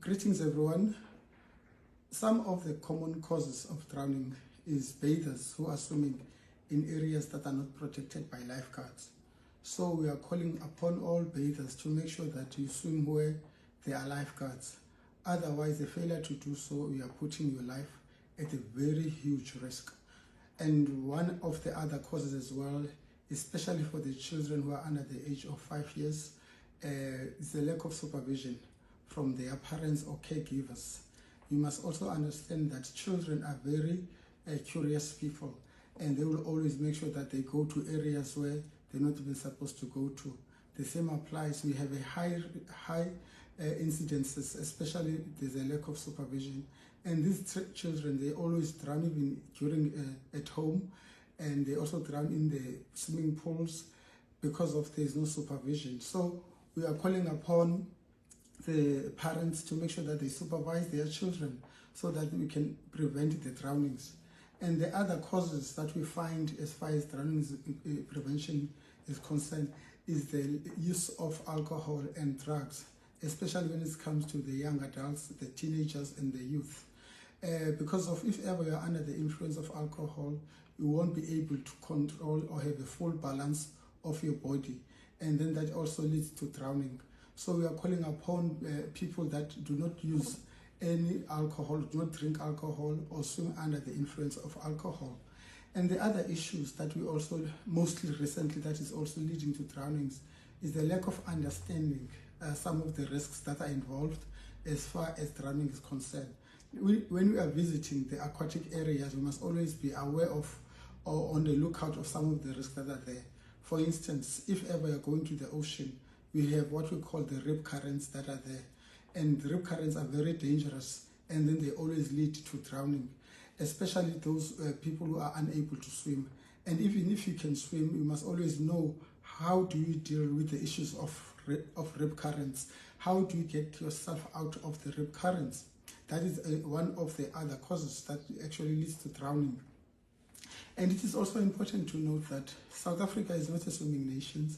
Greetings everyone. Some of the common causes of drowning is bathers who are swimming in areas that are not protected by lifeguards. So we are calling upon all bathers to make sure that you swim where there are lifeguards. Otherwise, the failure to do so, you are putting your life at a very huge risk. And one of the other causes as well, especially for the children who are under the age of 5 years, is the lack of supervision from their parents or caregivers. You must also understand that children are very curious people, and they will always make sure that they go to areas where they're not even supposed to go to. The same applies. We have a high incidences, especially there's a lack of supervision. And these children, they always drown even during at home, and they also drown in the swimming pools because of there's no supervision. So we are calling upon the parents to make sure that they supervise their children so that we can prevent the drownings. And the other causes that we find as far as drownings prevention is concerned is the use of alcohol and drugs, especially when it comes to the young adults, the teenagers and the youth. Because of if ever you're under the influence of alcohol, you won't be able to control or have a full balance of your body, and then that also leads to drowning. So we are calling upon people that do not use any alcohol, do not drink alcohol or swim under the influence of alcohol. And the other issues that we also, mostly recently, that is also leading to drownings is the lack of understanding some of the risks that are involved as far as drowning is concerned. When we are visiting the aquatic areas, we must always be aware of or on the lookout of some of the risks that are there. For instance, if ever you're going to the ocean, we have what we call the rip currents that are there. And the rip currents are very dangerous, and then they always lead to drowning, especially those people who are unable to swim. And even if you can swim, you must always know how do you deal with the issues of rip currents. How do you get yourself out of the rip currents? That is one of the other causes that actually leads to drowning. And it is also important to note that South Africa is not a swimming nation,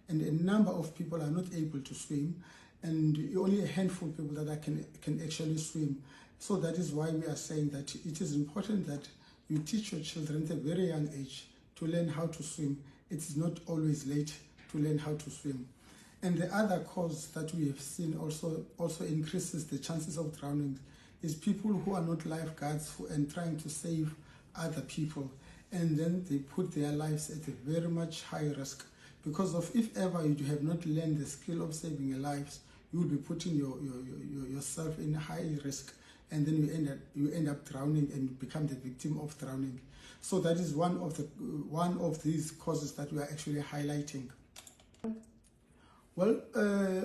and a number of people are not able to swim, and only a handful of people that can actually swim. So that is why we are saying that it is important that you teach your children at a very young age to learn how to swim. It is not always late to learn how to swim. And the other cause that we have seen also increases the chances of drowning is people who are not lifeguards and trying to save other people, and then they put their lives at a very much high risk. Because of if ever you have not learned the skill of saving your lives, you will be putting yourself in high risk, and then you end up drowning and become the victim of drowning. So that is one of these causes that we are actually highlighting. Well,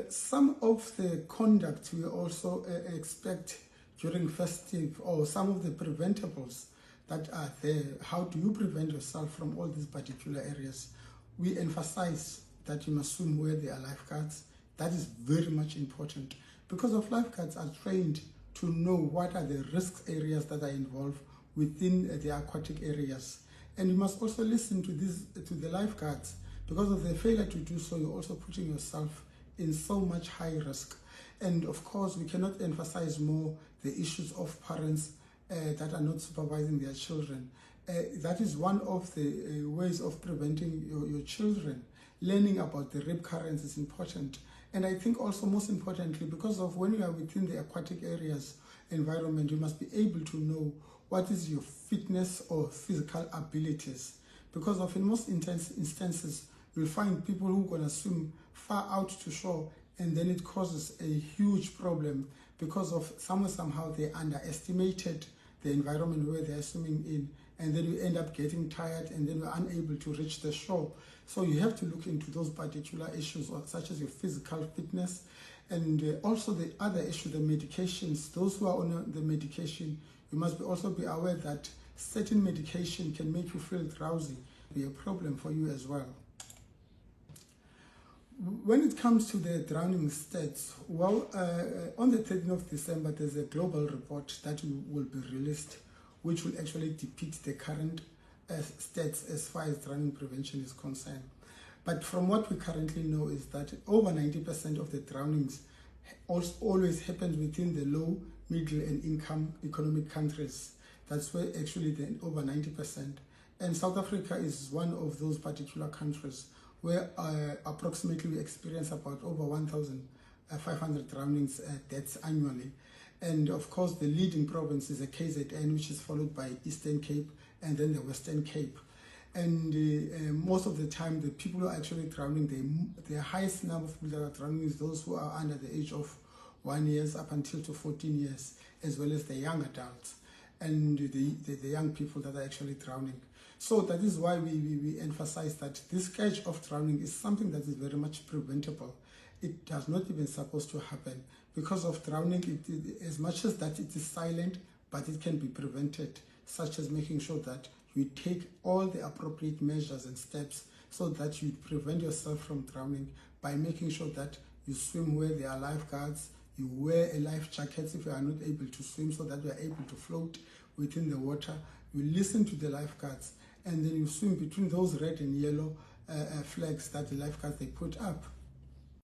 some of the conduct we also expect during festive, or some of the preventables that are there. How do you prevent yourself from all these particular areas? We emphasize that you must swim where there are lifeguards. That is very much important, because of lifeguards are trained to know what are the risk areas that are involved within the aquatic areas. And you must also listen to the lifeguards, because of the failure to do so, you're also putting yourself in so much high risk. And of course, we cannot emphasize more the issues of parents that are not supervising their children. That is one of the ways of preventing your children. Learning about the rip currents is important. And I think also most importantly, because of when you are within the aquatic areas environment, you must be able to know what is your fitness or physical abilities. Because of in most instances, you'll find people who are going to swim far out to shore, and then it causes a huge problem because of somehow they underestimated the environment where they are swimming in, and then you end up getting tired, and then you're unable to reach the shore. So you have to look into those particular issues, such as your physical fitness, and also the other issue, the medications. Those who are on the medication, you must also be aware that certain medication can make you feel drowsy, be a problem for you as well. When it comes to the drowning stats, well, on the 13th of December, there's a global report that will be released, which will actually depict the current stats as far as drowning prevention is concerned. But from what we currently know is that over 90% of the drownings also always happens within the low, middle and income economic countries. That's where actually over 90%. And South Africa is one of those particular countries where approximately we experience about over 1,500 drownings deaths annually. And of course, the leading province is the KZN, which is followed by Eastern Cape and then the Western Cape. And most of the time, the people who are actually drowning, the highest number of people that are drowning is those who are under the age of 1 year up until to 14 years, as well as the young adults and the young people that are actually drowning. So that is why we emphasize that this scourge of drowning is something that is very much preventable. It does not even supposed to happen. Because of drowning, as much as that it is silent, but it can be prevented, such as making sure that you take all the appropriate measures and steps so that you prevent yourself from drowning by making sure that you swim where there are lifeguards, you wear a life jacket if you are not able to swim so that you are able to float within the water, you listen to the lifeguards, and then you swim between those red and yellow flags that the lifeguards they put up.